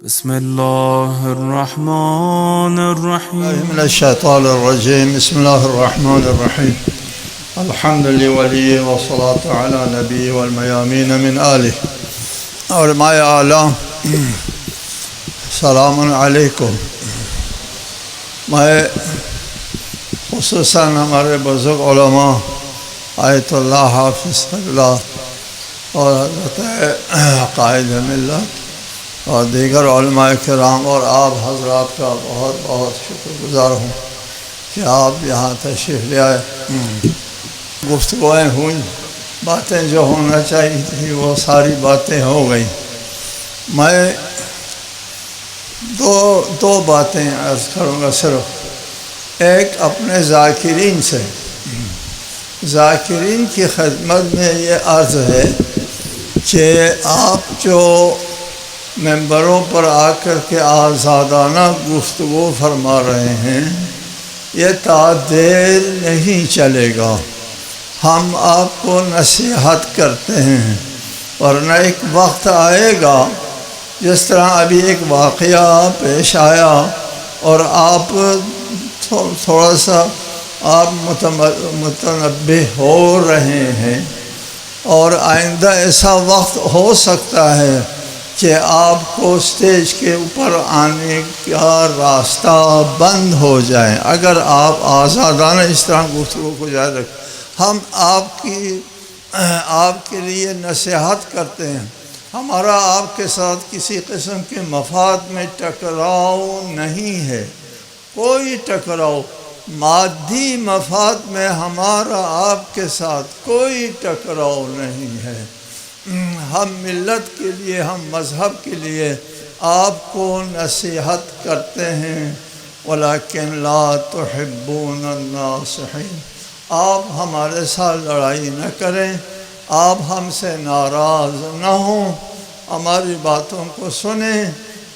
بسم الله الرحمن الرحيم من الشيطان الرجيم. بسم الله الرحمن الرحيم. الحمد لله والصلاة على نبي والميامين من آله. علماء اعلیٰ السلام علیکم. میں خصوصاً ہمارے بزرگ علماء آیت اللہ حافظ اللہ اور حضرت قائد ملت اور دیگر علماء کرام اور آپ حضرات کا بہت بہت شکر گزار ہوں کہ آپ یہاں تشریف لے آئے. گفتگویں ہوئیں، باتیں جو ہونا چاہیے تھی وہ ساری باتیں ہو گئیں. میں دو باتیں عرض کروں گا صرف. ایک اپنے ذاکرین سے، ذاکرین کی خدمت میں یہ عرض ہے کہ آپ جو ممبروں پر آ کر کے آزادانہ گفتگو فرما رہے ہیں یہ تعدیل نہیں چلے گا. ہم آپ کو نصیحت کرتے ہیں، ورنہ ایک وقت آئے گا جس طرح ابھی ایک واقعہ پیش آیا اور آپ تھوڑا سا آپ متنبہ ہو رہے ہیں، اور آئندہ ایسا وقت ہو سکتا ہے کہ آپ کو اسٹیج کے اوپر آنے کا راستہ بند ہو جائے اگر آپ آزادانہ اس طرح گفتگو کو جاری رکھیں. ہم آپ کے لیے نصیحت کرتے ہیں. ہمارا آپ کے ساتھ کسی قسم کے مفاد میں ٹکراؤ نہیں ہے، کوئی ٹکراؤ مادی مفاد میں ہمارا آپ کے ساتھ کوئی ٹکراؤ نہیں ہے. ہم ملت کے لیے، ہم مذہب کے لیے آپ کو نصیحت کرتے ہیں. ولیکن لا تحبون الناصحین. آپ ہمارے ساتھ لڑائی نہ کریں، آپ ہم سے ناراض نہ ہوں، ہماری باتوں کو سنیں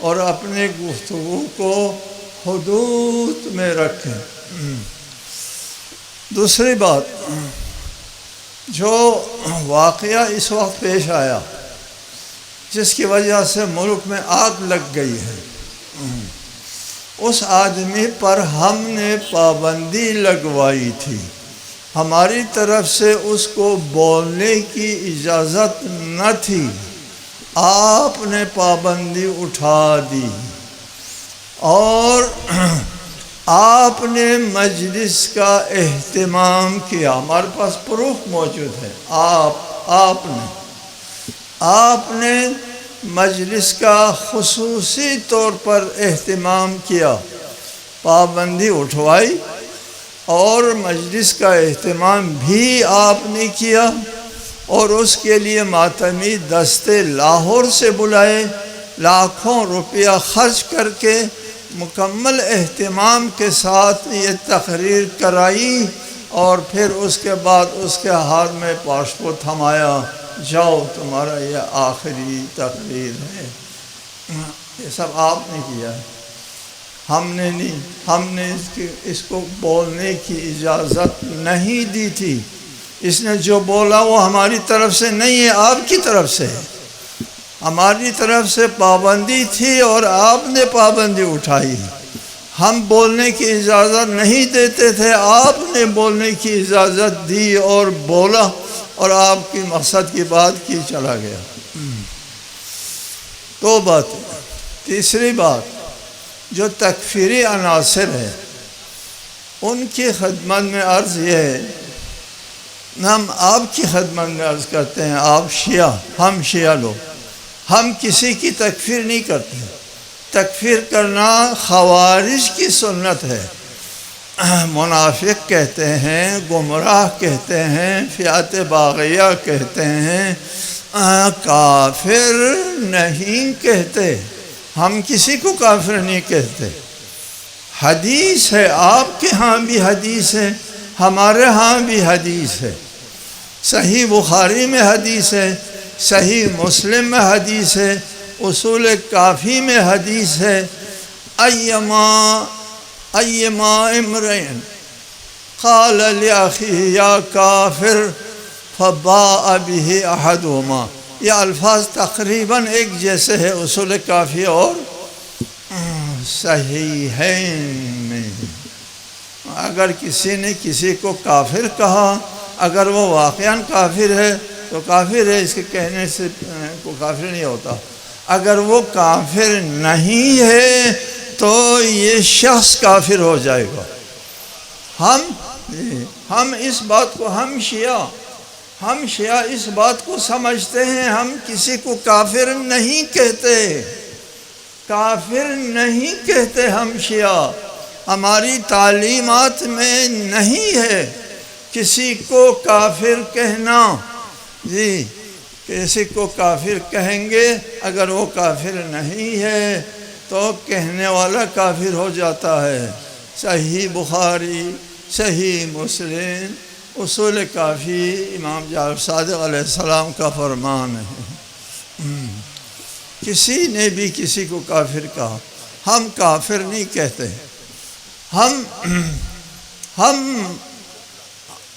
اور اپنی گفتگو کو حدود میں رکھیں. دوسری بات، جو واقعہ اس وقت پیش آیا جس کی وجہ سے ملک میں آگ لگ گئی ہے، اس آدمی پر ہم نے پابندی لگوائی تھی. ہماری طرف سے اس کو بولنے کی اجازت نہ تھی، آپ نے پابندی اٹھا دی اور آپ نے مجلس کا اہتمام کیا. ہمارے پاس پروف موجود ہے. آپ نے مجلس کا خصوصی طور پر اہتمام کیا، پابندی اٹھوائی اور مجلس کا اہتمام بھی آپ نے کیا، اور اس کے لیے ماتمی دستے لاہور سے بلائے، لاکھوں روپیہ خرچ کر کے مکمل اہتمام کے ساتھ یہ تقریر کرائی، اور پھر اس کے بعد اس کے ہاتھ میں پاسپورٹ تھمایا، جاؤ تمہارا یہ آخری تقریر ہے. یہ سب آپ نے کیا ہے، ہم نے نہیں. ہم نے اس کو بولنے کی اجازت نہیں دی تھی. اس نے جو بولا وہ ہماری طرف سے نہیں ہے، آپ کی طرف سے ہے. ہماری طرف سے پابندی تھی اور آپ نے پابندی اٹھائی. ہم بولنے کی اجازت نہیں دیتے تھے، آپ نے بولنے کی اجازت دی اور بولا، اور آپ کی مقصد کی بات کی چلا گیا. دو باتیں. تیسری بات، جو تکفیری عناصر ہے ان کی خدمت میں عرض یہ ہے، ہم آپ کی خدمت میں عرض کرتے ہیں، آپ شیعہ، ہم شیعہ لوگ، ہم کسی کی تکفیر نہیں کرتے. تکفیر کرنا خوارج کی سنت ہے. منافق کہتے ہیں، گمراہ کہتے ہیں، فئات باغیہ کہتے ہیں، کافر نہیں کہتے. ہم کسی کو کافر نہیں کہتے. حدیث ہے، آپ کے ہاں بھی حدیث ہے، ہمارے ہاں بھی حدیث ہے. صحیح بخاری میں حدیث ہے، صحیح مسلم میں حدیث ہے، اصول کافی میں حدیث ہے. ایما امرئن قال لاخیہ یا کافر فباء بہ احدہما. یہ الفاظ تقریباً ایک جیسے ہے، اصول کافی اور صحیحین میں۔ اگر کسی نے کسی کو کافر کہا، اگر وہ واقعاً کافر ہے تو کافر ہے، اس کے کہنے سے کو کافر نہیں ہوتا۔ اگر وہ کافر نہیں ہے تو یہ شخص کافر ہو جائے گا۔ ہم اس بات کو ہم شیعہ اس بات کو سمجھتے ہیں، ہم کسی کو کافر نہیں کہتے، کافر نہیں کہتے ہم شیعہ۔ ہماری تعلیمات میں نہیں ہے کسی کو کافر کہنا۔ جی کسی کو کافر کہیں گے، اگر وہ کافر نہیں ہے تو کہنے والا کافر ہو جاتا ہے۔ صحیح بخاری، صحیح مسلم، اصول کافی، امام جعفر صادق علیہ السلام کا فرمان ہے۔ کسی نے بھی کسی کو کافر کہا، ہم کافر نہیں کہتے۔ ہم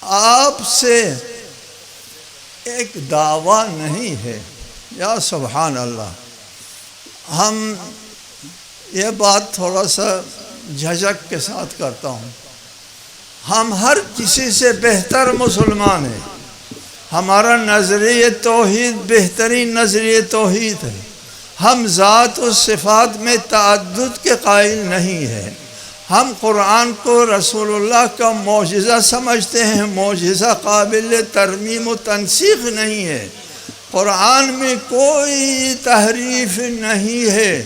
آپ سے ایک دعویٰ نہیں ہے، یا سبحان اللہ۔ ہم یہ بات تھوڑا سا جھجک کے ساتھ کرتا ہوں، ہم ہر کسی سے بہتر مسلمان ہیں۔ ہمارا نظریہ توحید بہترین نظریہ توحید ہے۔ ہم ذات و صفات میں تعدد کے قائل نہیں ہیں۔ ہم قرآن کو رسول اللہ کا معجزہ سمجھتے ہیں، معجزہ قابل ترمیم و تنسیخ نہیں ہے۔ قرآن میں کوئی تحریف نہیں ہے۔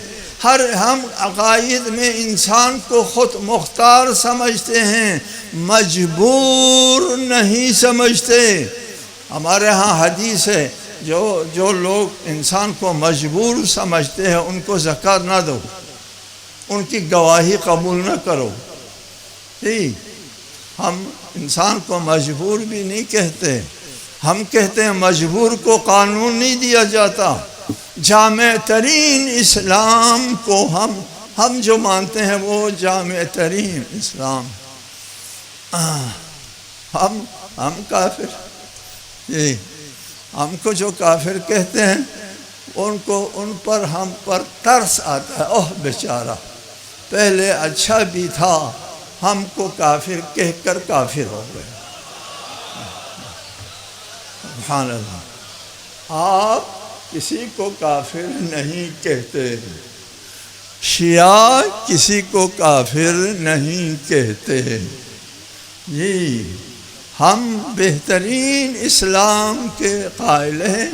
ہم عقائد میں انسان کو خود مختار سمجھتے ہیں، مجبور نہیں سمجھتے۔ ہمارے ہاں حدیث ہے، جو لوگ انسان کو مجبور سمجھتے ہیں ان کو زکوٰۃ نہ دو، ان کی گواہی قبول نہ کرو۔ ٹھیک، ہم انسان کو مجبور بھی نہیں کہتے، ہم کہتے ہیں مجبور کو قانون نہیں دیا جاتا۔ جامع ترین اسلام کو ہم جو مانتے ہیں وہ جامع ترین اسلام۔ ہم کافر، جی ہم کو جو کافر کہتے ہیں ان پر ہم پر ترس آتا ہے، اوہ بیچارہ پہلے اچھا بھی تھا، ہم کو کافر کہہ کر کافر ہو گئے۔ سبحان اللہ۔ آپ کسی کو کافر نہیں کہتے، شیعہ کسی کو کافر نہیں کہتے۔ جی ہم بہترین اسلام کے قائل ہیں،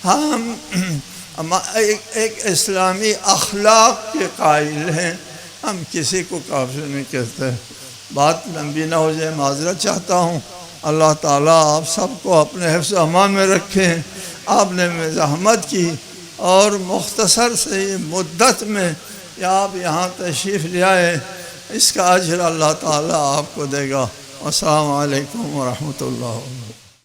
ہم ایک اسلامی اخلاق کے قائل ہیں، ہم کسی کو کافر نہیں کہتے۔ بات لمبی نہ ہو جائے، معذرت چاہتا ہوں۔ اللہ تعالیٰ آپ سب کو اپنے حفظ و امان میں رکھیں۔ آپ نے زحمت کی اور مختصر سے مدت میں آپ یہاں تشریف لے آئے، اس کا اجر اللہ تعالیٰ آپ کو دے گا۔ السلام علیکم ورحمۃ اللہ۔